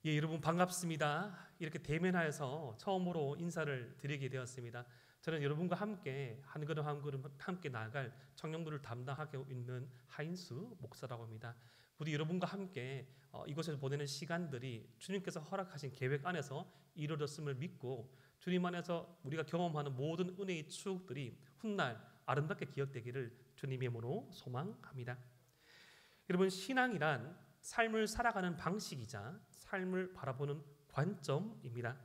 예, 여러분 반갑습니다. 이렇게 대면하여서 처음으로 인사를 드리게 되었습니다. 저는 여러분과 함께 한 걸음 한 걸음 함께 나아갈 청년부를 담당하고 있는 하인수 목사라고 합니다. 부디 여러분과 함께 이곳에서 보내는 시간들이 주님께서 허락하신 계획 안에서 이루어졌음을 믿고 주님 안에서 우리가 경험하는 모든 은혜의 추억들이 훗날 아름답게 기억되기를 주님의 이름으로 소망합니다. 여러분, 신앙이란 삶을 살아가는 방식이자 삶을 바라보는 관점입니다.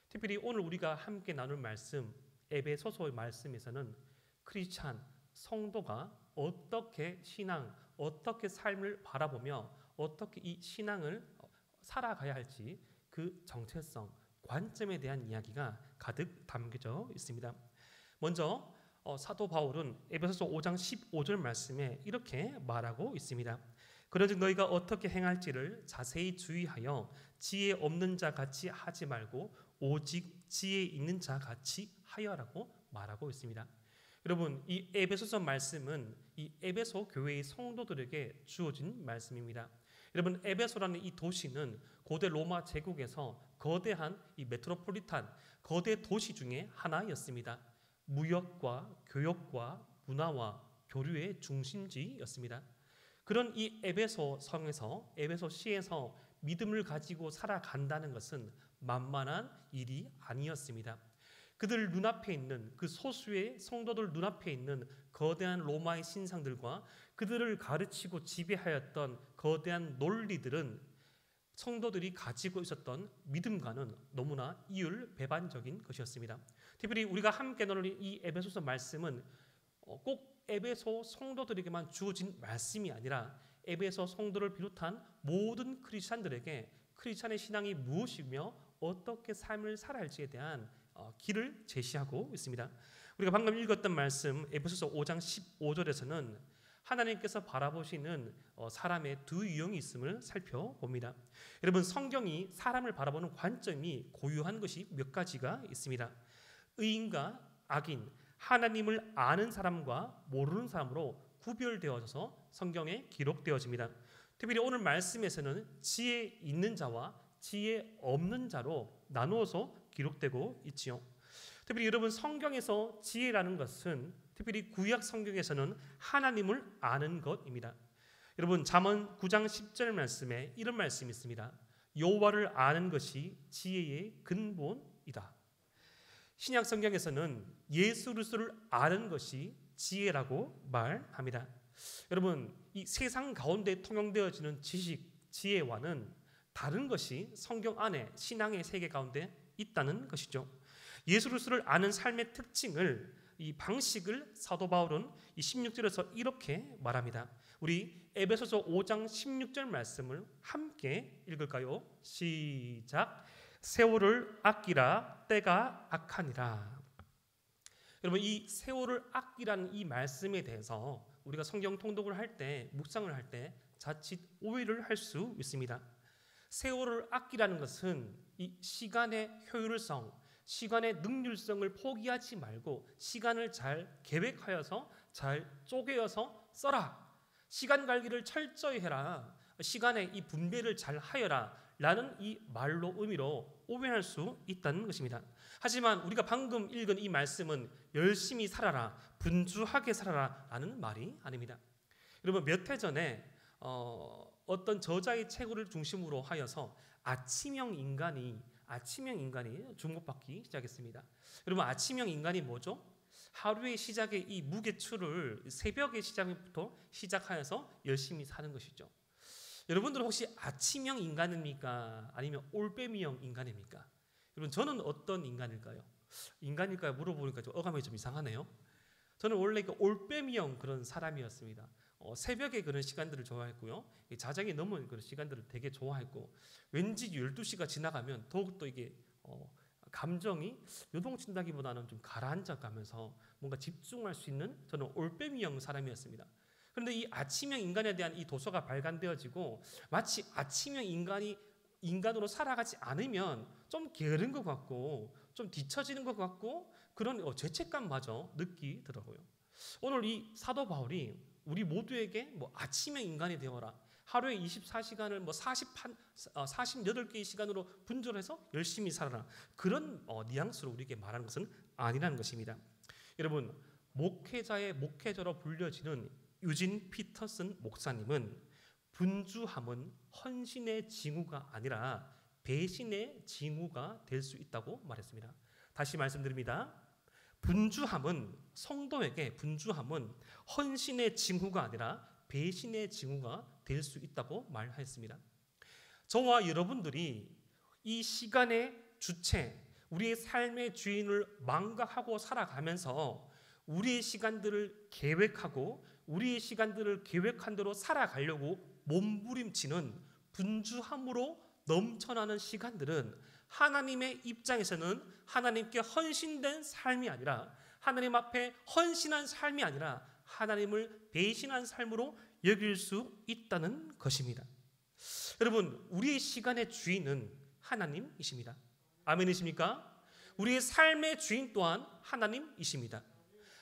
특별히 오늘 우리가 함께 나눌 말씀, 에베소서의 말씀에서는 크리스찬, 성도가 어떻게 신앙, 어떻게 삶을 바라보며 어떻게 이 신앙을 살아가야 할지 그 정체성, 관점에 대한 이야기가 가득 담겨져 있습니다. 먼저 사도 바울은 에베소서 5장 15절 말씀에 이렇게 말하고 있습니다. 그런즉 너희가 어떻게 행할지를 자세히 주의하여 지혜 없는 자 같이 하지 말고 오직 지혜 있는 자 같이 하여라고 말하고 있습니다. 여러분, 이 에베소서 말씀은 이 에베소 교회의 성도들에게 주어진 말씀입니다. 여러분, 에베소라는 이 도시는 고대 로마 제국에서 거대한 이 메트로폴리탄 거대 도시 중에 하나였습니다. 무역과 교역과 문화와 교류의 중심지였습니다. 그런 이 에베소 성에서, 에베소 시에서 믿음을 가지고 살아간다는 것은 만만한 일이 아니었습니다. 그들 눈앞에 있는 그 소수의 성도들 눈앞에 있는 거대한 로마의 신상들과 그들을 가르치고 지배하였던 거대한 논리들은 성도들이 가지고 있었던 믿음과는 너무나 이율배반적인 것이었습니다. 특별히 우리가 함께 나눌 이 에베소서 말씀은 꼭 에베소 성도들에게만 주어진 말씀이 아니라 에베소 성도를 비롯한 모든 크리스찬들에게 크리스찬의 신앙이 무엇이며 어떻게 삶을 살아야 할지에 대한 길을 제시하고 있습니다. 우리가 방금 읽었던 말씀 에베소서 5장 15절에서는 하나님께서 바라보시는 사람의 두 유형이 있음을 살펴봅니다. 여러분, 성경이 사람을 바라보는 관점이 고유한 것이 몇 가지가 있습니다. 의인과 악인, 하나님을 아는 사람과 모르는 사람으로 구별되어져서 성경에 기록되어집니다. 특별히 오늘 말씀에서는 지혜 있는 자와 지혜 없는 자로 나누어서 기록되고 있지요. 특별히 여러분, 성경에서 지혜라는 것은 특별히 구약 성경에서는 하나님을 아는 것입니다. 여러분, 잠언 9장 10절 말씀에 이런 말씀이 있습니다. 여호와를 아는 것이 지혜의 근본이다. 신약 성경에서는 예수 그리스도를 아는 것이 지혜라고 말합니다. 여러분, 이 세상 가운데 통용되어지는 지식, 지혜와는 다른 것이 성경 안에 신앙의 세계 가운데 있다는 것이죠. 예수 그리스도를 아는 삶의 특징을, 이 방식을 사도 바울은 이 16절에서 이렇게 말합니다. 우리 에베소서 5장 16절 말씀을 함께 읽을까요? 시작. 세월을 아끼라 때가 악하니라. 여러분, 이 세월을 아끼라는 이 말씀에 대해서 우리가 성경 통독을 할 때, 묵상을 할 때 자칫 오해를 할 수 있습니다. 세월을 아끼라는 것은 이 시간의 효율성, 시간의 능률성을 포기하지 말고 시간을 잘 계획하여서 잘 쪼개어서 써라. 시간 관리를 철저히 해라. 시간의 이 분배를 잘 하여라. 라는 이 말로 의미로 오해할 수 있다는 것입니다. 하지만 우리가 방금 읽은 이 말씀은 열심히 살아라, 분주하게 살아라 라는 말이 아닙니다. 여러분, 몇 해 전에 어떤 저자의 책을 중심으로 하여서 아침형 인간이 주목받기 시작했습니다. 여러분, 아침형 인간이 뭐죠? 하루의 시작의 이 무게추를 새벽의 시작부터 시작하여서 열심히 사는 것이죠. 여러분들은 혹시 아침형 인간입니까? 아니면 올빼미형 인간입니까? 여러분, 저는 어떤 인간일까요? 물어보니까 좀 어감이 좀 이상하네요. 저는 원래 올빼미형 그런 사람이었습니다. 새벽에 그런 시간들을 좋아했고요. 자정이 넘은 그런 시간들을 되게 좋아했고, 왠지 12시가 지나가면 더욱더 이게 감정이 요동친다기보다는 좀 가라앉아 가면서 뭔가 집중할 수 있는 저는 올빼미형 사람이었습니다. 그런데 이 아침형 인간에 대한 이 도서가 발간되어지고 마치 아침형 인간으로 살아가지 않으면 좀 게으른 것 같고 좀 뒤처지는 것 같고 그런 죄책감마저 느끼더라고요. 오늘 이 사도 바울이 우리 모두에게 아침형 인간이 되어라, 하루에 24시간을 48개의 시간으로 분절해서 열심히 살아라. 그런 뉘앙스로 우리에게 말하는 것은 아니라는 것입니다. 여러분, 목회자의 목회자로 불려지는 유진 피터슨 목사님은 분주함은 헌신의 징후가 아니라 배신의 징후가 될 수 있다고 말했습니다. 다시 말씀드립니다. 성도에게 분주함은 헌신의 징후가 아니라 배신의 징후가 될 수 있다고 말했습니다. 저와 여러분들이 이 시간의 주체, 우리의 삶의 주인을 망각하고 살아가면서 우리의 시간들을 계획하고 우리의 시간들을 계획한 대로 살아가려고 몸부림치는 분주함으로 넘쳐나는 시간들은 하나님의 입장에서는 하나님께 헌신된 삶이 아니라, 하나님 앞에 헌신한 삶이 아니라 하나님을 배신한 삶으로 여길 수 있다는 것입니다. 여러분, 우리의 시간의 주인은 하나님이십니다. 아멘이십니까? 우리의 삶의 주인 또한 하나님이십니다.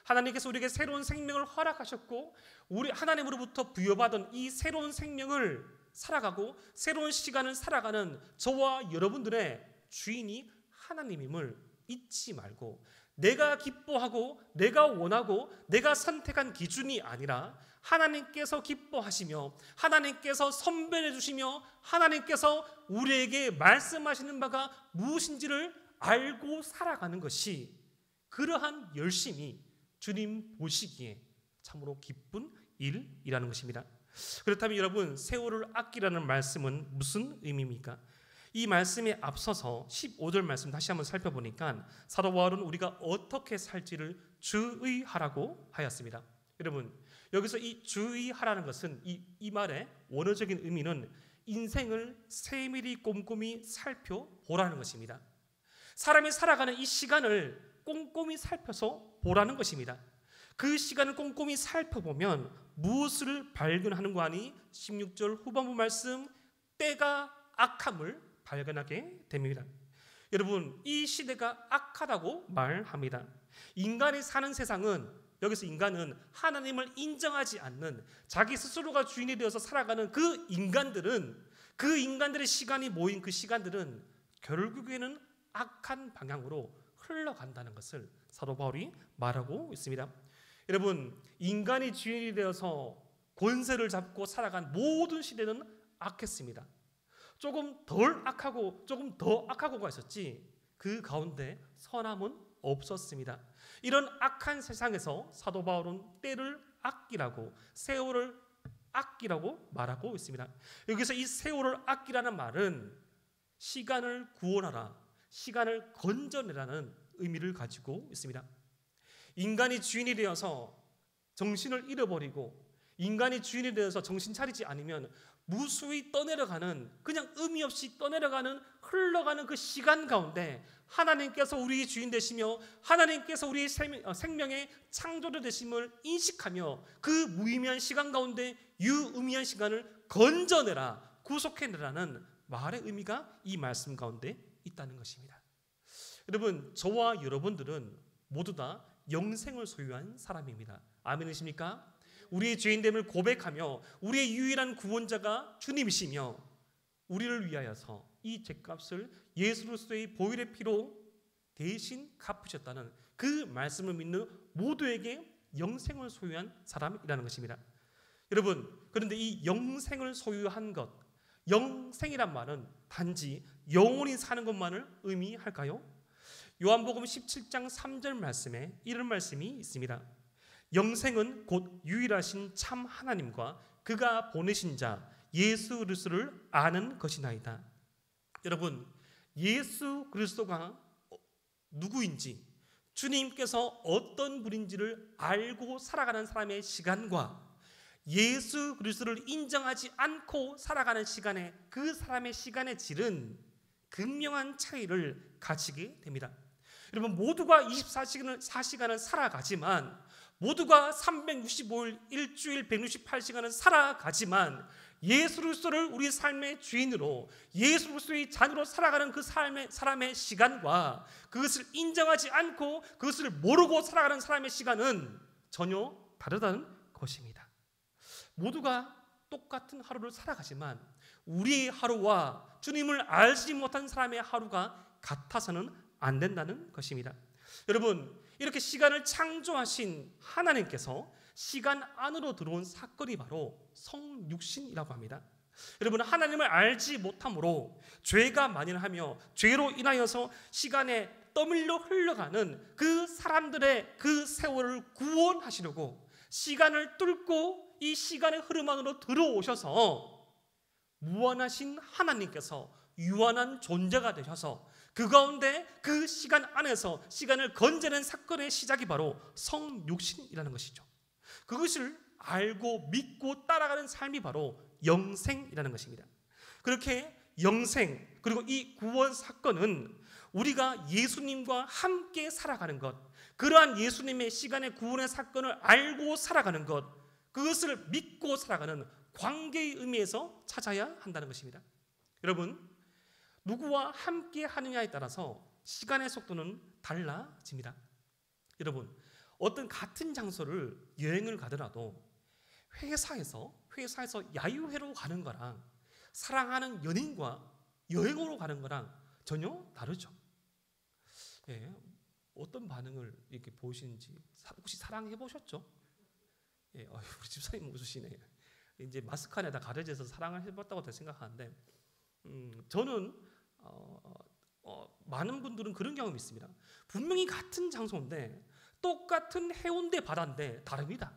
하나님께서 우리에게 새로운 생명을 허락하셨고, 우리 하나님으로부터 부여받은 이 새로운 생명을 살아가고 새로운 시간을 살아가는 저와 여러분들의 주인이 하나님임을 잊지 말고, 내가 기뻐하고 내가 원하고 내가 선택한 기준이 아니라 하나님께서 기뻐하시며 하나님께서 선별해 주시며 하나님께서 우리에게 말씀하시는 바가 무엇인지를 알고 살아가는 것이, 그러한 열심이 주님 보시기에 참으로 기쁜 일이라는 것입니다. 그렇다면 여러분, 세월을 아끼라는 말씀은 무슨 의미입니까? 이 말씀에 앞서서 15절 말씀 다시 한번 살펴보니까 사도 바울은 우리가 어떻게 살지를 주의하라고 하였습니다. 여러분, 여기서 이 주의하라는 것은 이 말의 원어적인 의미는 인생을 세밀히 꼼꼼히 살펴보라는 것입니다. 사람이 살아가는 이 시간을 꼼꼼히 살펴서 보라는 것입니다. 그 시간을 꼼꼼히 살펴보면 무엇을 발견하는 거 아니? 16절 후반부 말씀, 때가 악함을 발견하게 됩니다. 여러분, 이 시대가 악하다고 말합니다. 인간이 사는 세상은, 여기서 인간은 하나님을 인정하지 않는 자기 스스로가 주인이 되어서 살아가는 그 인간들의 시간이 모인 그 시간들은 결국에는 악한 방향으로 흘러간다는 것을 사도 바울이 말하고 있습니다. 여러분, 인간이 주인이 되어서 권세를 잡고 살아간 모든 시대는 악했습니다. 조금 덜 악하고 조금 더 악하고가 있었지 그 가운데 선함은 없었습니다. 이런 악한 세상에서 사도 바울은 때를 아끼라고, 세월을 아끼라고 말하고 있습니다. 여기서 이 세월을 아끼라는 말은 시간을 구원하라, 시간을 건져내라는 의미를 가지고 있습니다. 인간이 주인이 되어서 정신을 잃어버리고 인간이 주인이 되어서 정신 차리지 않으면 무수히 떠내려가는, 그냥 의미 없이 떠내려가는, 흘러가는 그 시간 가운데 하나님께서 우리의 주인 되시며 하나님께서 우리의 생명의 창조주 되심을 인식하며 그 무의미한 시간 가운데 유의미한 시간을 건져내라, 구속해내라는 말의 의미가 이 말씀 가운데 있다는 것입니다. 여러분, 저와 여러분들은 모두 다 영생을 소유한 사람입니다. 아멘이십니까? 우리의 죄인됨을 고백하며 우리의 유일한 구원자가 주님이시며 우리를 위하여서 이 죄값을 예수 그리스도의 보혈의 피로 대신 갚으셨다는 그 말씀을 믿는 모두에게 영생을 소유한 사람이라는 것입니다. 여러분, 그런데 이 영생을 소유한 것, 영생이란 말은 단지 영원히 사는 것만을 의미할까요? 요한복음 17장 3절 말씀에 이런 말씀이 있습니다. 영생은 곧 유일하신 참 하나님과 그가 보내신 자 예수 그리스도를 아는 것이나이다. 여러분, 예수 그리스도가 누구인지, 주님께서 어떤 분인지를 알고 살아가는 사람의 시간과 예수 그리스도를 인정하지 않고 살아가는 시간의 그 사람의 시간의 질은 극명한 차이를 가지게 됩니다. 여러분, 모두가 24시간을 살아가지만, 모두가 365일 일주일 168시간을 살아가지만 예수 그리스도를 우리 삶의 주인으로, 예수 그리스도의 자녀로 살아가는 그 사람의 시간과 그것을 인정하지 않고 그것을 모르고 살아가는 사람의 시간은 전혀 다르다는 것입니다. 모두가 똑같은 하루를 살아가지만 우리의 하루와 주님을 알지 못한 사람의 하루가 같아서는 안 된다는 것입니다. 여러분, 이렇게 시간을 창조하신 하나님께서 시간 안으로 들어온 사건이 바로 성육신이라고 합니다. 여러분, 하나님을 알지 못함으로 죄가 만연하며 죄로 인하여서 시간에 떠밀려 흘러가는 그 사람들의 그 세월을 구원하시려고 시간을 뚫고 이 시간의 흐름 안으로 들어오셔서 무한하신 하나님께서 유한한 존재가 되셔서 그 가운데 그 시간 안에서 시간을 건져낸 사건의 시작이 바로 성육신이라는 것이죠. 그것을 알고 믿고 따라가는 삶이 바로 영생이라는 것입니다. 그렇게 영생 그리고 이 구원 사건은 우리가 예수님과 함께 살아가는 것, 그러한 예수님의 시간의 구원의 사건을 알고 살아가는 것, 그것을 믿고 살아가는 관계의 의미에서 찾아야 한다는 것입니다. 여러분, 누구와 함께 하느냐에 따라서 시간의 속도는 달라집니다. 여러분, 어떤 같은 장소를 여행을 가더라도 회사에서 야유회로 가는 거랑 사랑하는 연인과 여행으로 가는 거랑 전혀 다르죠. 예, 어떤 반응을 이렇게 보시는지 혹시 사랑해 보셨죠? 예, 우리 집사님 웃으시네. 이제 마스크 안에다 가려져서 사랑을 해봤다고 생각하는데, 저는 많은 분들은 그런 경험이 있습니다. 분명히 같은 장소인데 똑같은 해운대 바다인데 다릅니다.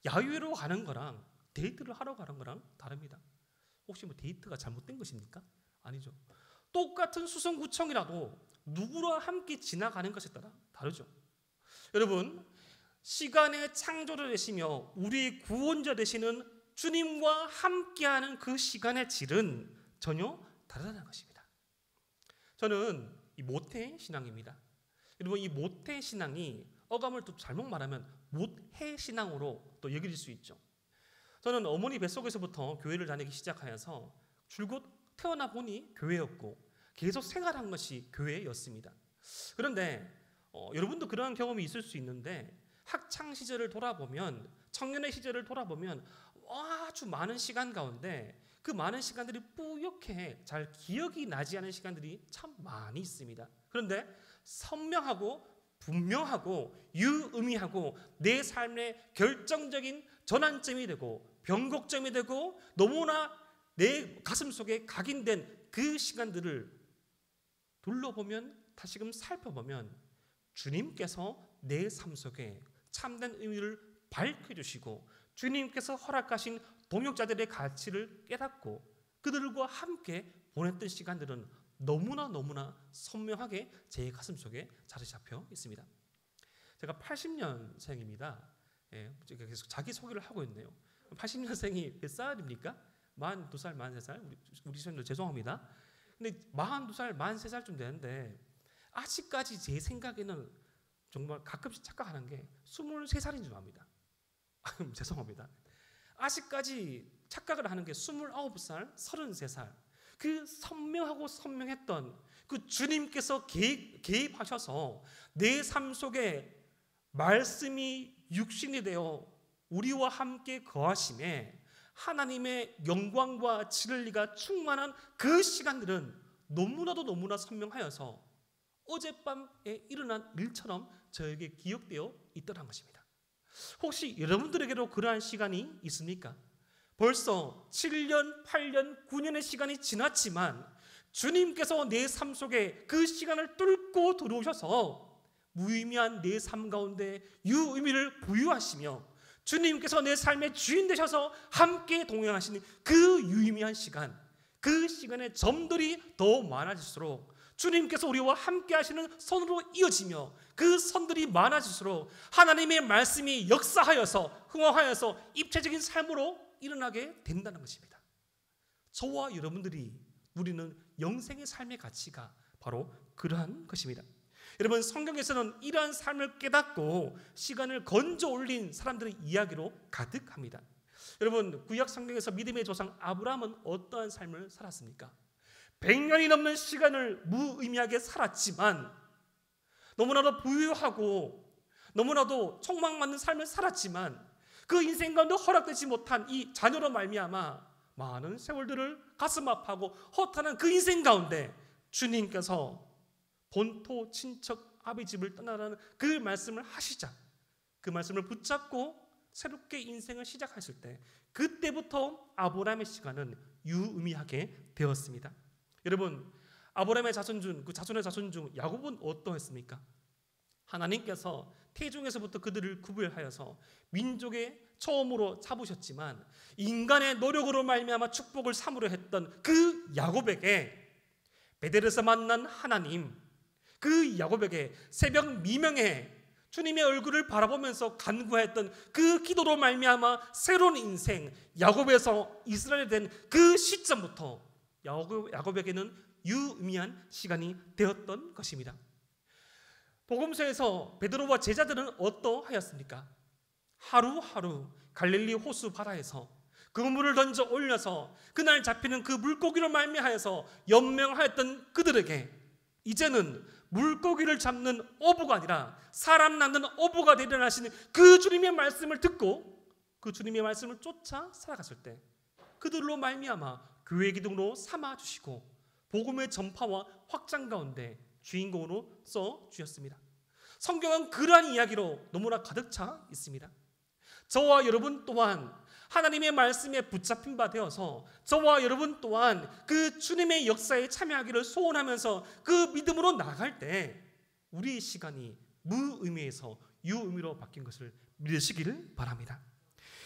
야유회로 가는 거랑 데이트를 하러 가는 거랑 다릅니다. 혹시 뭐 데이트가 잘못된 것입니까? 아니죠. 똑같은 수성구청이라도 누구와 함께 지나가는 것에 따라 다르죠. 여러분, 시간의 창조자 되시며 우리 구원자 되시는 주님과 함께하는 그 시간의 질은 전혀 다르다는 것입니다. 저는 이 모태 신앙입니다. 여러분, 이 모태 신앙이 어감을 또 잘못 말하면 모태 신앙으로 또 여길 수 있죠. 저는 어머니 뱃속에서부터 교회를 다니기 시작하여서 줄곧 태어나 보니 교회였고 계속 생활한 것이 교회였습니다. 그런데 여러분도 그러한 경험이 있을 수 있는데 학창 시절을 돌아보면, 청년의 시절을 돌아보면 아주 많은 시간 가운데 그 많은 시간들이 뿌옇게 잘 기억이 나지 않은 시간들이 참 많이 있습니다. 그런데 선명하고 분명하고 유의미하고 내 삶의 결정적인 전환점이 되고 변곡점이 되고 너무나 내 가슴 속에 각인된 그 시간들을 둘러보면, 다시금 살펴보면 주님께서 내 삶 속에 참된 의미를 밝혀주시고 주님께서 허락하신 동역자들의 가치를 깨닫고 그들과 함께 보냈던 시간들은 너무나 선명하게 제 가슴 속에 자리 잡혀 있습니다. 제가 80년생입니다. 예, 제가 계속 자기소개를 하고 있네요. 80년생이 몇 살입니까? 42살, 43살? 우리 선생님들 죄송합니다. 근데 42살, 43살쯤 되는데 아직까지 제 생각에는 정말 가끔씩 착각하는 게 23살인 줄 압니다. 죄송합니다. 아직까지 착각을 하는 게 29살, 33살. 그 선명하고 선명했던 그 주님께서 개입하셔서 내 삶 속에 말씀이 육신이 되어 우리와 함께 거하심에 하나님의 영광과 진리가 충만한 그 시간들은 너무나 선명하여서 어젯밤에 일어난 일처럼 저에게 기억되어 있더란 것입니다. 혹시 여러분들에게도 그러한 시간이 있습니까? 벌써 7년, 8년, 9년의 시간이 지났지만 주님께서 내 삶 속에 그 시간을 뚫고 들어오셔서 무의미한 내 삶 가운데 유의미를 부여하시며 주님께서 내 삶의 주인 되셔서 함께 동행하시는 그 유의미한 시간, 그 시간의 점들이 더 많아질수록 주님께서 우리와 함께 하시는 선으로 이어지며 그 선들이 많아질수록 하나님의 말씀이 역사하여서 흥황하여서 입체적인 삶으로 일어나게 된다는 것입니다. 저와 여러분들이 누리는 영생의 삶의 가치가 바로 그러한 것입니다. 여러분, 성경에서는 이러한 삶을 깨닫고 시간을 건져 올린 사람들의 이야기로 가득합니다. 여러분, 구약 성경에서 믿음의 조상 아브라함은 어떠한 삶을 살았습니까? 100년이 넘는 시간을 무의미하게 살았지만 너무나도 부유하고 너무나도 촉망받는 삶을 살았지만 그 인생 가운데 허락되지 못한 이 자녀로 말미암아 많은 세월들을 가슴 아파하고 허탄한 그 인생 가운데 주님께서 본토 친척 아비 집을 떠나라는 그 말씀을 하시자 그 말씀을 붙잡고 새롭게 인생을 시작했을 때 그때부터 아브라함의 시간은 유의미하게 되었습니다. 여러분, 아브라함의 자손 중 그 자손의 자손 중 야곱은 어떠했습니까? 하나님께서 태중에서부터 그들을 구별하여서 민족의 처음으로 잡으셨지만 인간의 노력으로 말미암아 축복을 삼으려 했던 그 야곱에게 베델에서 만난 하나님, 그 야곱에게 새벽 미명에 주님의 얼굴을 바라보면서 간구했던 그 기도로 말미암아 새로운 인생 야곱에서 이스라엘이 된 그 시점부터 야곱에게는 유의미한 시간이 되었던 것입니다. 복음서에서 베드로와 제자들은 어떠하였습니까? 하루하루 갈릴리 호수 바다에서 그물을 던져 올려서 그날 잡히는 그 물고기로 말미하여서 연명하였던 그들에게 이제는 물고기를 잡는 어부가 아니라 사람 낳는 어부가 되리라 하시는 그 주님의 말씀을 듣고 그 주님의 말씀을 쫓아 살아갔을 때 그들로 말미암아 교회 기둥으로 삼아주시고 복음의 전파와 확장 가운데 주인공으로 써주셨습니다. 성경은 그러한 이야기로 너무나 가득 차 있습니다. 저와 여러분 또한 하나님의 말씀에 붙잡힌 바 되어서 저와 여러분 또한 그 주님의 역사에 참여하기를 소원하면서 그 믿음으로 나아갈 때 우리의 시간이 무의미에서 유의미로 바뀐 것을 믿으시기를 바랍니다.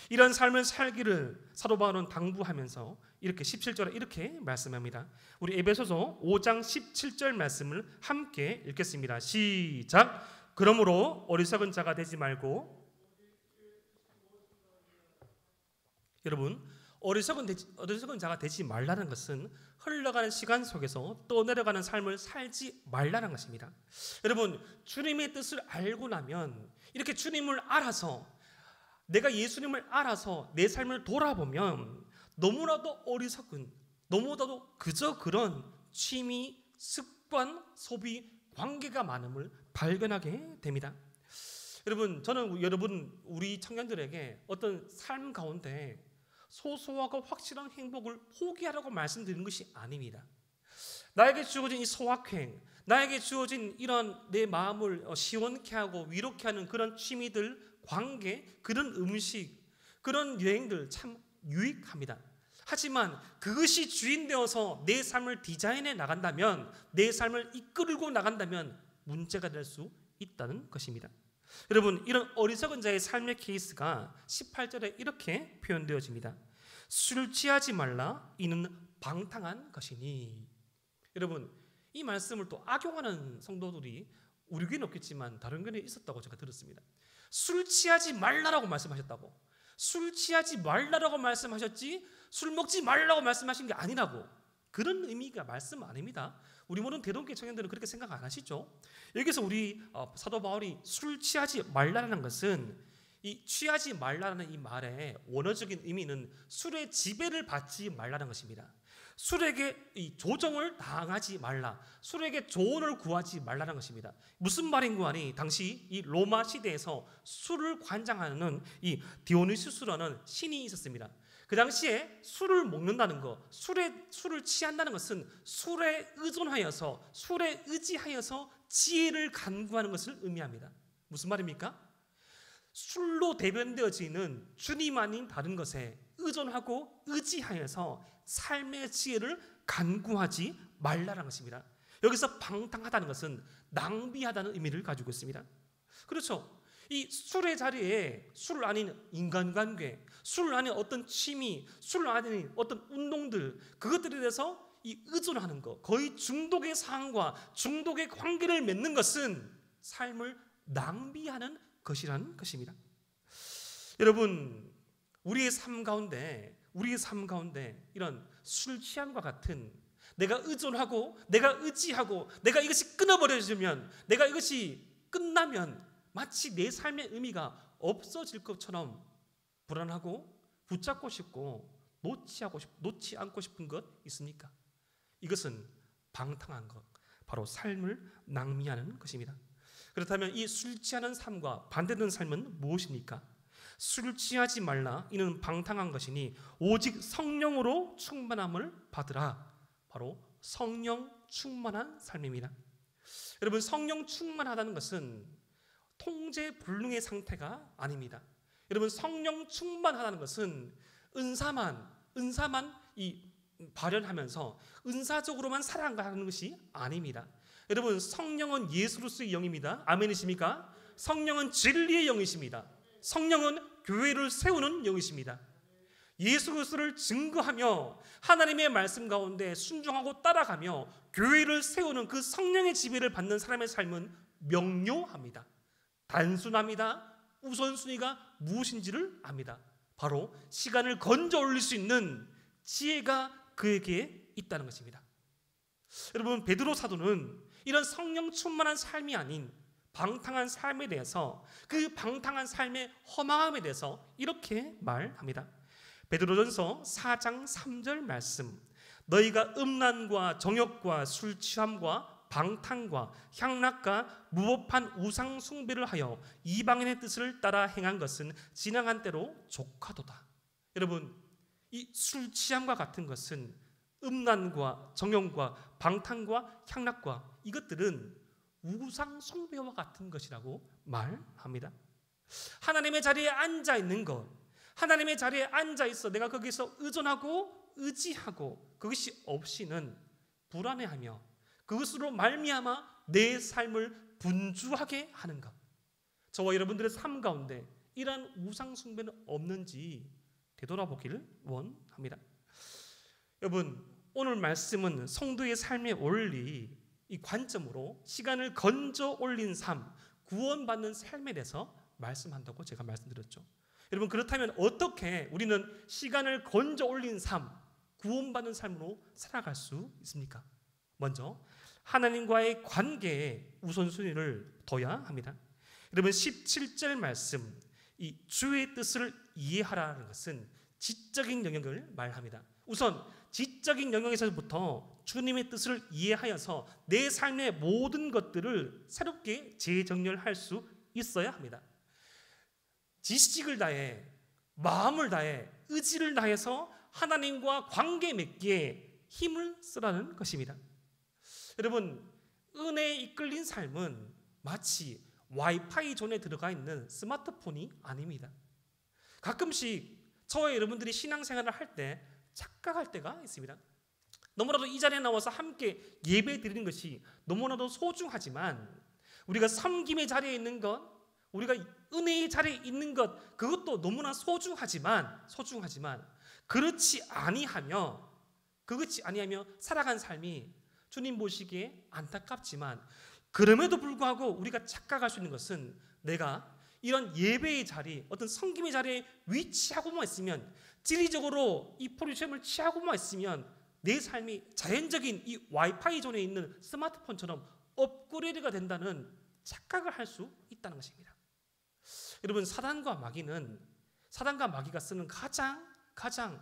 이런 삶을 살기를 사도 바울은 당부하면서 이렇게 17절에 이렇게 말씀합니다. 우리 에베소서 5장 17절 말씀을 함께 읽겠습니다. 시작. 그러므로 어리석은 자가 되지 말고 여러분 어리석은 자가 되지 말라는 것은 흘러가는 시간 속에서 떠내려가는 삶을 살지 말라는 것입니다. 여러분 주님의 뜻을 알고 나면 이렇게 주님을 알아서 내가 예수님을 알아서 내 삶을 돌아보면 너무나도 어리석은 너무나도 그저 그런 취미, 습관, 소비, 관계가 많음을 발견하게 됩니다. 여러분 저는 우리 청년들에게 어떤 삶 가운데 소소하고 확실한 행복을 포기하라고 말씀드리는 것이 아닙니다. 나에게 주어진 이 소확행, 나에게 주어진 이런 내 마음을 시원케 하고 위로케 하는 그런 취미들, 관계, 그런 음식, 그런 여행들 참 유익합니다. 하지만 그것이 주인 되어서 내 삶을 디자인해 나간다면, 내 삶을 이끌고 나간다면 문제가 될 수 있다는 것입니다. 여러분 이런 어리석은 자의 삶의 케이스가 18절에 이렇게 표현되어집니다. 술 취하지 말라 이는 방탕한 것이니. 여러분 이 말씀을 또 악용하는 성도들이 우리 교회는 없겠지만 다른 교회에 있었다고 제가 들었습니다. 술 취하지 말라라고 말씀하셨다고. 술 취하지 말라라고 말씀하셨지 술 먹지 말라고 말씀하신 게 아니라고. 그런 의미가 말씀 아닙니다. 우리 모든 대동교회 청년들은 그렇게 생각 안 하시죠? 여기서 우리 사도 바울이 술 취하지 말라는 것은 이 취하지 말라는 이 말의 원어적인 의미는 술의 지배를 받지 말라는 것입니다. 술에게 이 조정을 당하지 말라, 술에게 조언을 구하지 말라는 것입니다. 무슨 말인고 하니 당시 이 로마 시대에서 술을 관장하는 이 디오니수스라는 신이 있었습니다. 그 당시에 술을 먹는다는 것, 술을 취한다는 것은 술에 의존하여서, 술에 의지하여서 지혜를 간구하는 것을 의미합니다. 무슨 말입니까? 술로 대변되어지는 주님 아닌 다른 것에 의존하고 의지하여서 삶의 지혜를 간구하지 말라는 것입니다. 여기서 방탕하다는 것은 낭비하다는 의미를 가지고 있습니다. 그렇죠? 이 술의 자리에 술 아닌 인간관계, 술 아닌 어떤 취미, 술 아닌 어떤 운동들, 그것들에 대해서 이 의존하는 것, 거의 중독의 상황과 중독의 관계를 맺는 것은 삶을 낭비하는 것이라는 것입니다. 여러분, 우리의 삶 가운데 이런 술 취함과 같은 내가 의존하고 내가 의지하고 내가 이것이 끊어버려지면, 내가 이것이 끝나면 마치 내 삶의 의미가 없어질 것처럼 불안하고 붙잡고 싶고 놓지 않고 싶은 것 있습니까? 이것은 방탕한 것, 바로 삶을 낭비하는 것입니다. 그렇다면 이 술 취하는 삶과 반대되는 삶은 무엇입니까? 술을 취하지 말라. 이는 방탕한 것이니 오직 성령으로 충만함을 받으라. 바로 성령 충만한 삶입니다. 여러분, 성령 충만하다는 것은 통제 불능의 상태가 아닙니다. 여러분, 성령 충만하다는 것은 은사만 발현하면서 은사적으로만 살아가는 것이 아닙니다. 여러분, 성령은 예수로서의 영입니다. 아멘이십니까? 성령은 진리의 영이십니다. 성령은 교회를 세우는 영이십니다. 예수 그리스도를 증거하며 하나님의 말씀 가운데 순종하고 따라가며 교회를 세우는 그 성령의 지배를 받는 사람의 삶은 명료합니다. 단순합니다. 우선순위가 무엇인지를 압니다. 바로 시간을 건져 올릴 수 있는 지혜가 그에게 있다는 것입니다. 여러분, 베드로 사도는 이런 성령 충만한 삶이 아닌 방탕한 삶에 대해서, 그 방탕한 삶의 허망함에 대해서 이렇게 말합니다. 베드로전서 4장 3절 말씀, 너희가 음란과 정욕과 술 취함과 방탕과 향락과 무법한 우상 숭배를 하여 이방인의 뜻을 따라 행한 것은 지나간 때로 족하도다. 여러분, 이 술 취함과 같은 것은 음란과 정욕과 방탕과 향락과 이것들은 우상 숭배와 같은 것이라고 말합니다. 하나님의 자리에 앉아 있는 것, 하나님의 자리에 앉아 있어 내가 거기서 의존하고 의지하고 그것이 없이는 불안해하며 그것으로 말미암아 내 삶을 분주하게 하는 것, 저와 여러분들의 삶 가운데 이러한 우상 숭배는 없는지 되돌아보기를 원합니다. 여러분, 오늘 말씀은 성도의 삶의 원리, 이 관점으로 시간을 건져 올린 삶, 구원받는 삶에 대해서 말씀한다고 제가 말씀드렸죠. 여러분, 그렇다면 어떻게 우리는 시간을 건져 올린 삶, 구원받는 삶으로 살아갈 수 있습니까? 먼저 하나님과의 관계에 우선순위를 둬야 합니다. 여러분, 17절 말씀, 이 주의 뜻을 이해하라는 것은 지적인 영역을 말합니다. 우선 지적인 영역에서부터 주님의 뜻을 이해하여서 내 삶의 모든 것들을 새롭게 재정렬할 수 있어야 합니다. 지식을 다해, 마음을 다해, 의지를 다해서 하나님과 관계 맺기에 힘을 쓰라는 것입니다. 여러분, 은혜에 이끌린 삶은 마치 와이파이 존에 들어가 있는 스마트폰이 아닙니다. 가끔씩 저와 여러분들이 신앙생활을 할 때 착각할 때가 있습니다. 너무나도 이 자리에 나와서 함께 예배 드리는 것이 너무나도 소중하지만, 우리가 섬김의 자리에 있는 것, 우리가 은혜의 자리에 있는 것, 그것도 너무나 소중하지만 그렇지 아니하며 살아간 삶이 주님 보시기에 안타깝지만, 그럼에도 불구하고 우리가 착각할 수 있는 것은 내가 이런 예배의 자리, 어떤 섬김의 자리에 위치하고만 있으면, 지리적으로 이 포지션을 취하고만 있으면 내 삶이 자연적인 이 와이파이 존에 있는 스마트폰처럼 업그레이드가 된다는 착각을 할 수 있다는 것입니다. 여러분, 사단과 마귀가 쓰는 가장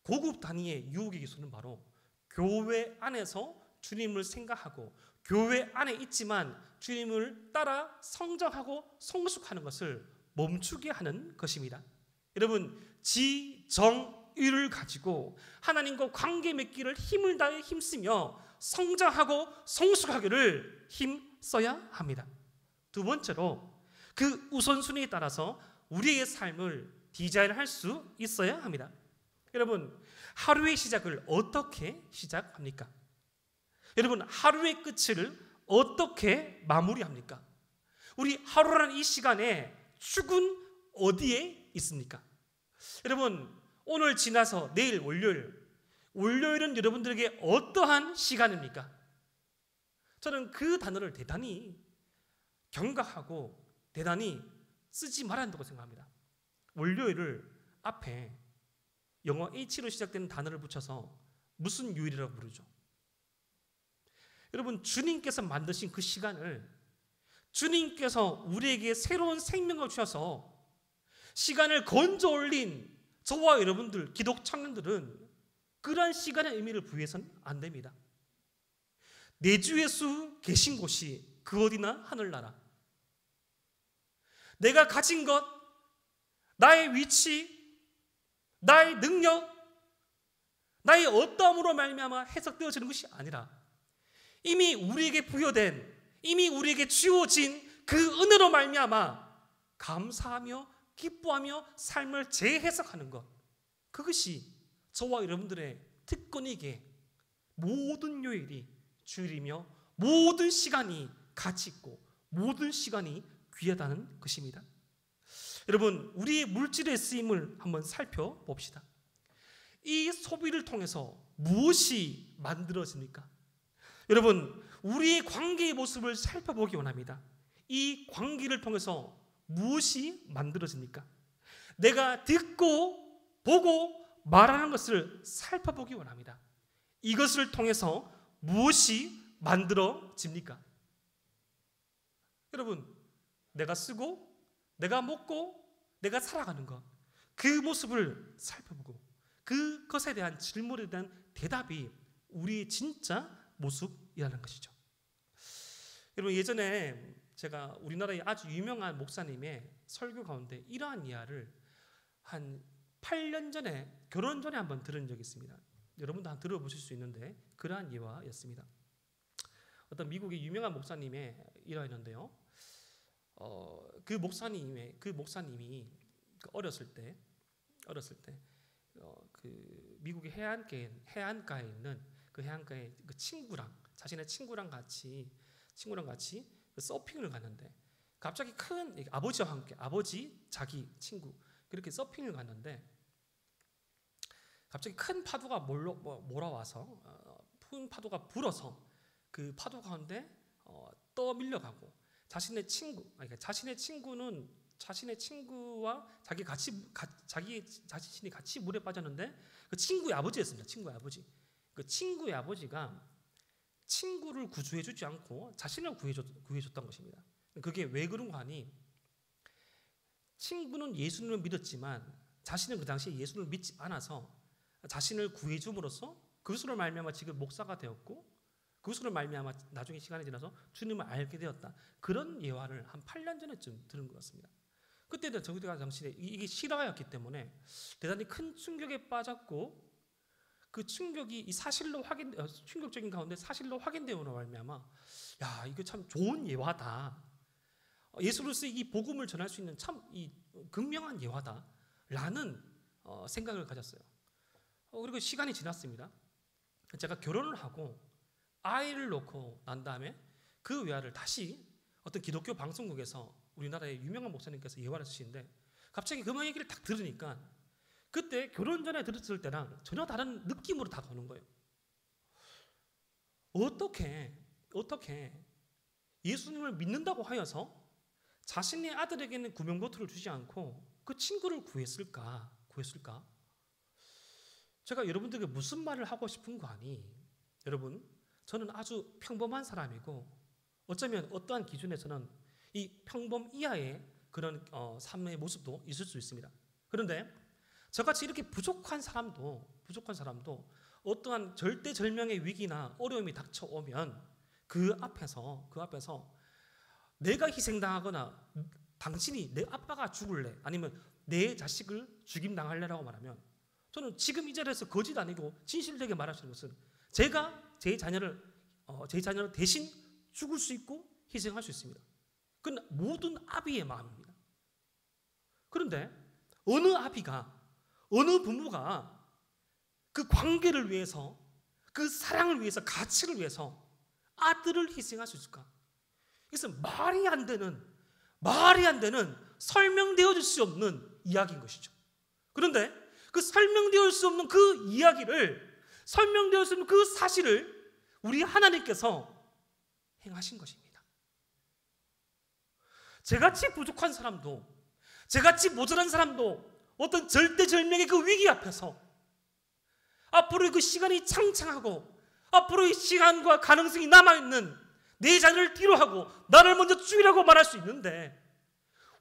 고급 단위의 유혹의 기술은 바로 교회 안에서 주님을 생각하고 교회 안에 있지만 주님을 따라 성장하고 성숙하는 것을 멈추게 하는 것입니다. 여러분, 지정의를 가지고 하나님과 관계 맺기를 힘을 다해 힘쓰며 성장하고 성숙하기를 힘써야 합니다. 두 번째로, 그 우선순위에 따라서 우리의 삶을 디자인할 수 있어야 합니다. 여러분, 하루의 시작을 어떻게 시작합니까? 여러분, 하루의 끝을 어떻게 마무리합니까? 우리 하루라는 이 시간에 축은 어디에 있습니까? 여러분, 오늘 지나서 내일 월요일은 여러분들에게 어떠한 시간입니까? 저는 그 단어를 대단히 경각하고 대단히 쓰지 말아야 한다고 생각합니다. 월요일을 앞에 영어 H로 시작되는 단어를 붙여서 무슨 요일이라고 부르죠? 여러분, 주님께서 만드신 그 시간을, 주님께서 우리에게 새로운 생명을 주셔서 시간을 건져 올린 저와 여러분들, 기독 청년들은 그러한 시간의 의미를 부여해서는 안 됩니다. 내 주 예수 계신 곳이 그 어디나 하늘나라. 내가 가진 것, 나의 위치, 나의 능력, 나의 어떠함으로 말미암아 해석되어지는 것이 아니라 이미 우리에게 부여된, 이미 우리에게 주어진 그 은혜로 말미암아 감사하며 기뻐하며 삶을 재해석하는 것, 그것이 저와 여러분들의 특권이기에 모든 요일이 주일이며 모든 시간이 가치 있고 모든 시간이 귀하다는 것입니다. 여러분, 우리의 물질의 쓰임을 한번 살펴봅시다. 이 소비를 통해서 무엇이 만들어집니까? 여러분, 우리의 관계의 모습을 살펴보기 원합니다. 이 관계를 통해서 무엇이 만들어집니까? 내가 듣고 보고 말하는 것을 살펴보기 원합니다. 이것을 통해서 무엇이 만들어집니까? 여러분, 내가 쓰고 내가 먹고 내가 살아가는 것, 그 모습을 살펴보고 그것에 대한 질문에 대한 대답이 우리의 진짜 모습이라는 것이죠. 여러분, 예전에 제가 우리나라의 아주 유명한 목사님의 설교 가운데 이러한 이야기를 한 8년 전에, 결혼 전에 한번 들은 적이 있습니다. 여러분도 한번 들어보실 수 있는데 그러한 예화였습니다. 어떤 미국의 유명한 목사님의 일화였는데요. 그 목사님이 어렸을 때 그 미국의 해안가에 있는 그 해안가에 그 자신의 친구랑 같이 그 서핑을 갔는데 갑자기 큰 아버지와 함께 자기 친구 그렇게 서핑을 갔는데 갑자기 큰 파도가 몰아와서 큰 파도가 불어서 그 파도 가운데 떠밀려가고 자신의 친구와 자신이 같이 물에 빠졌는데 그 친구의 아버지였습니다. 친구의 아버지가 친구를 구조해주지 않고 자신을 구해줬던 것입니다. 그게 왜 그런가 하니 친구는 예수님을 믿었지만 자신은 그 당시에 예수님을 믿지 않아서 자신을 구해줌으로써 그것으로 말미암아 지금 목사가 되었고 그것으로 말미암아 나중에 시간이 지나서 주님을 알게 되었다. 그런 예화를 한 8년 전에쯤 들은 것 같습니다. 그때는 저희가 당시에 이게 실화였기 때문에 대단히 큰 충격에 빠졌고 그 충격이 이 충격적인 가운데 사실로 확인되므로 말미암아 이거 참 좋은 예화다. 예수로서 이 복음을 전할 수 있는 참 이 극명한 예화다라는 생각을 가졌어요. 그리고 시간이 지났습니다. 제가 결혼을 하고 아이를 놓고 난 다음에 그 예화를 다시 어떤 기독교 방송국에서 우리나라의 유명한 목사님께서 예화를 쓰시는데 갑자기 그 얘기를 딱 들으니까 그때 결혼 전에 들었을 때랑 전혀 다른 느낌으로 다가오는 거예요. 어떻게 예수님을 믿는다고 하여서 자신의 아들에게는 구명보트를 주지 않고 그 친구를 구했을까? 제가 여러분들에게 무슨 말을 하고 싶은 거 아니? 여러분, 저는 아주 평범한 사람이고 어쩌면 어떠한 기준에서는 이 평범 이하의 그런 삶의 모습도 있을 수 있습니다. 그런데 저같이 이렇게 부족한 사람도 어떠한 절대절명의 위기나 어려움이 닥쳐오면 그 앞에서 내가 희생당하거나 당신이 내 아빠가 죽을래 아니면 내 자식을 죽임당할래라고 말하면 저는 지금 이 자리에서 거짓 아니고 진실되게 말할 수 있는 것은 제가 제 자녀를 대신 죽을 수 있고 희생할 수 있습니다. 그건 모든 아비의 마음입니다. 그런데 어느 부모가 그 관계를 위해서, 그 사랑을 위해서, 가치를 위해서 아들을 희생할 수 있을까? 이것은 말이 안 되는 설명되어질 수 없는 이야기인 것이죠. 그런데 그 설명되어질 수 없는 그 이야기를, 설명되어질 수 없는 그 사실을 우리 하나님께서 행하신 것입니다. 저같이 부족한 사람도, 저같이 모자란 사람도 어떤 절대절명의 그 위기 앞에서 앞으로의 그 시간이 창창하고 앞으로의 시간과 가능성이 남아있는 내 자녀를 뒤로 하고 나를 먼저 죽이라고 말할 수 있는데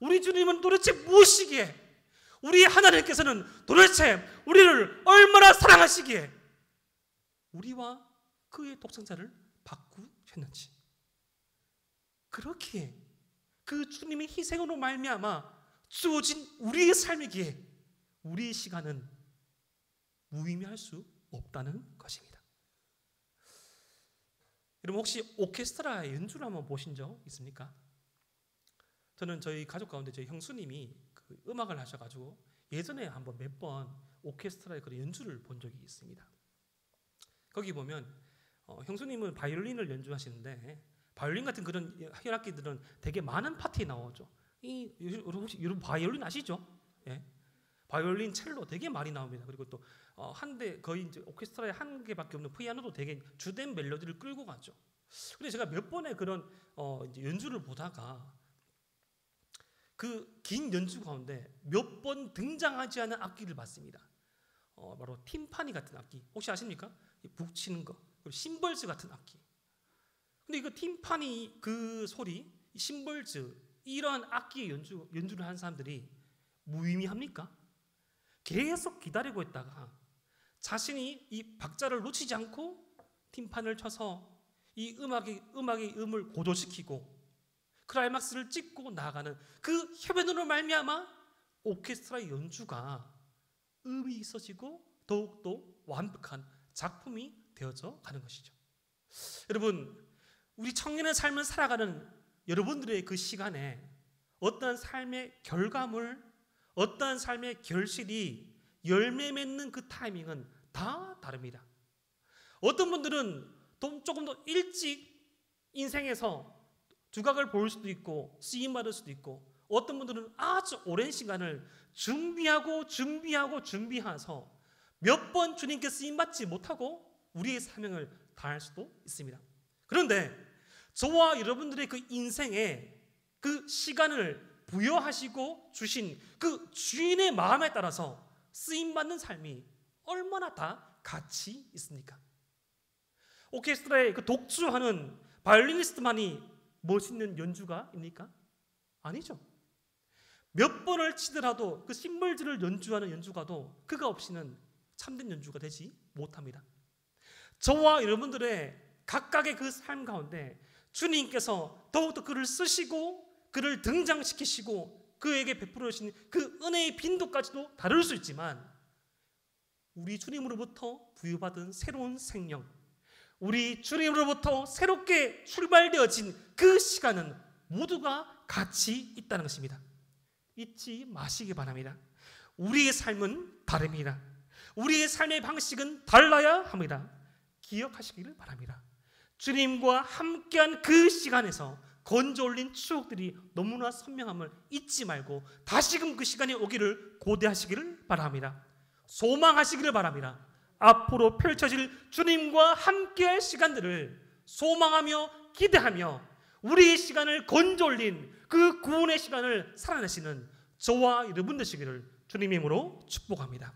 우리 주님은 도대체 무엇이기에, 우리 하나님께서는 도대체 우리를 얼마나 사랑하시기에 우리와 그의 독생자를 바꾸셨는지, 그렇기에 그 주님의 희생으로 말미암아 주어진 우리의 삶이기에 우리의 시간은 무의미할 수 없다는 것입니다. 여러분 혹시 오케스트라의 연주를 한번 보신 적 있습니까? 저는 저희 가족 가운데 저희 형수님이 그 음악을 하셔가지고 예전에 한번 몇 번 오케스트라의 그런 연주를 본 적이 있습니다. 거기 보면 형수님은 바이올린을 연주하시는데 바이올린 같은 그런 현악기들은 되게 많은 파트에 나오죠. 여러분 바이올린 아시죠? 예. 바이올린, 첼로 되게 많이 나옵니다. 그리고 또 한 대 거의 이제 오케스트라에 한 개밖에 없는 피아노도 되게 주된 멜로디를 끌고 가죠. 근데 제가 몇 번의 그런 이제 연주를 보다가 그 긴 연주 가운데 몇 번 등장하지 않은 악기를 봤습니다. 바로 팀파니 같은 악기 혹시 아십니까? 북치는 거, 그리고 심벌즈 같은 악기. 근데 이거 팀파니 그 소리, 심벌즈 이러한 악기의 연주를 한 사람들이 무의미합니까? 계속 기다리고 있다가 자신이 이 박자를 놓치지 않고 팀판을 쳐서 이 음악의 음을 고조시키고 클라이막스를 찍고 나아가는 그 협연으로 말미암아 오케스트라의 연주가 의미 있어지고 더욱더 완벽한 작품이 되어져 가는 것이죠. 여러분, 우리 청년의 삶을 살아가는 여러분들의 그 시간에 어떠한 삶의 결과물, 어떠한 삶의 결실이 열매 맺는 그 타이밍은 다 다릅니다. 어떤 분들은 조금 더 일찍 인생에서 두각을 보일 수도 있고 쓰임받을 수도 있고, 어떤 분들은 아주 오랜 시간을 준비해서 몇 번 주님께 쓰임받지 못하고 우리의 사명을 다할 수도 있습니다. 그런데 저와 여러분들의 그 인생에 그 시간을 부여하시고 주신 그 주인의 마음에 따라서 쓰임받는 삶이 얼마나 다 가치 있습니까? 오케스트라에 그 독주하는 바이올리니스트만이 멋있는 연주가입니까? 아니죠. 몇 번을 치더라도 그 심벌즈를 연주하는 연주가도 그가 없이는 참된 연주가 되지 못합니다. 저와 여러분들의 각각의 그 삶 가운데 주님께서 더욱더 그를 쓰시고 그를 등장시키시고 그에게 베풀어 주신 그 은혜의 빈도까지도 다를 수 있지만, 우리 주님으로부터 부여받은 새로운 생명, 우리 주님으로부터 새롭게 출발되어진 그 시간은 모두가 가치 있다는 것입니다. 잊지 마시기 바랍니다. 우리의 삶은 다릅니다. 우리의 삶의 방식은 달라야 합니다. 기억하시기를 바랍니다. 주님과 함께한 그 시간에서 건져 올린 추억들이 너무나 선명함을 잊지 말고 다시금 그 시간이 오기를 고대하시기를 바랍니다. 소망하시기를 바랍니다. 앞으로 펼쳐질 주님과 함께할 시간들을 소망하며 기대하며 우리의 시간을 건져 올린 그 구원의 시간을 살아내시는 저와 여러분 되시기를 주님의 이름으로 축복합니다.